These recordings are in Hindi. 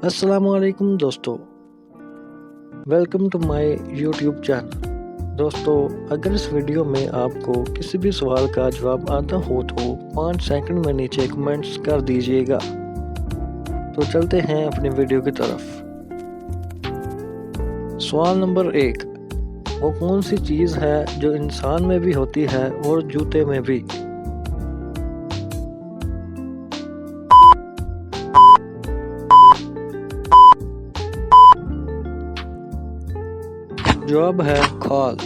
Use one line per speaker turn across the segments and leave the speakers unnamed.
अस्सलामुअलैकुम दोस्तों, welcome to my YouTube channel. दोस्तों, अगर इस वीडियो में आपको किसी भी सवाल का जवाब आता हो तो 5 सेकंड में नीचे कमेंट्स कर दीजिएगा। तो चलते हैं अपनी वीडियो की तरफ। सवाल नंबर 1, वो कौन सी चीज़ है जो इंसान में भी होती है और जूते में भी? जवाब है खाल।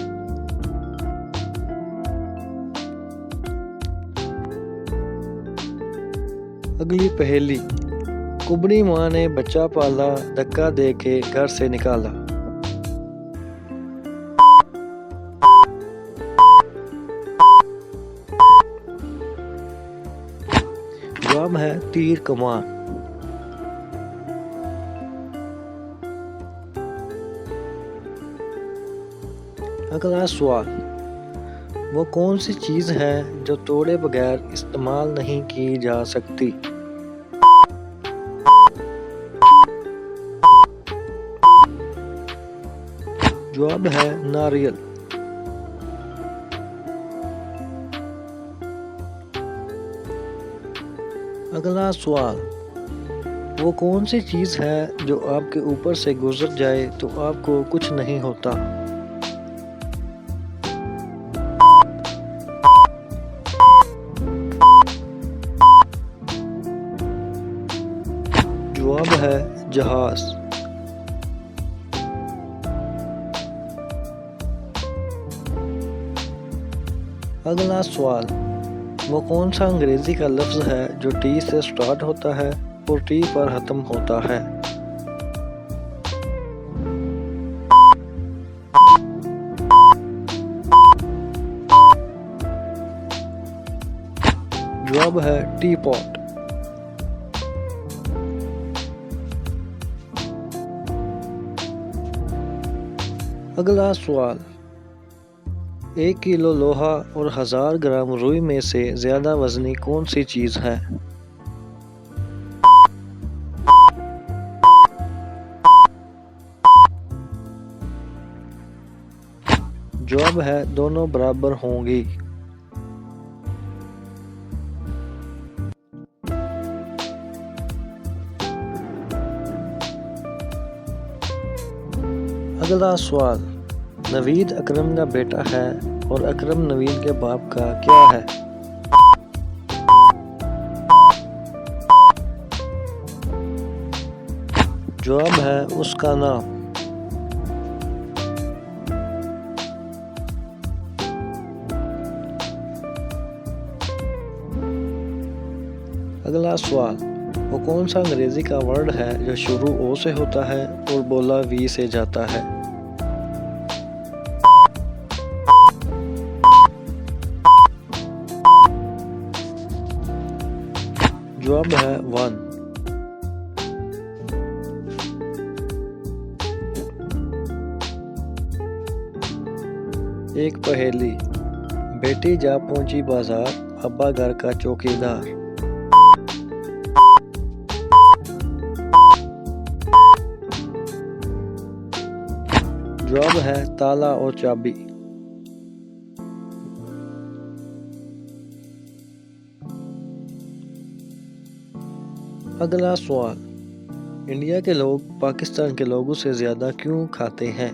अगली पहेली, कुबड़ी माँ ने बच्चा पाला, धक्का दे के घर से निकाला। जवाब है तीर कमान। अगला सवाल, वो कौन सी चीज़ है जो तोड़े बगैर इस्तेमाल नहीं की जा सकती? जवाब है नारियल। अगला सवाल, वो कौन सी चीज़ है जो आपके ऊपर से गुजर जाए तो आपको कुछ नहीं होता? जवाब है जहाज। अगला सवाल, वो कौन सा अंग्रेजी का लफ्ज़ है जो टी से स्टार्ट होता है और टी पर ख़त्म होता है? जवाब है टी पॉट। अगला सवाल, 1 किलो लोहा और 1000 ग्राम रुई में से ज्यादा वजनी कौन सी चीज है? जवाब है दोनों बराबर होंगी। अगला सवाल, नवीद अकरम का बेटा है और अकरम नवीद के बाप का क्या है? जवाब है उसका नाम। अगला सवाल, वो कौन सा अंग्रेजी का वर्ड है जो शुरू ओ से होता है और बोला वी से जाता है? जवाब है वन। एक पहेली, बेटी जा पहुंची बाजार, अब्बा घर का चौकीदार। जवाब है ताला और चाबी। अगला सवाल, इंडिया के लोग पाकिस्तान के लोगों से ज्यादा क्यों खाते हैं?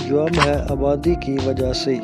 जवाब है आबादी की वजह से।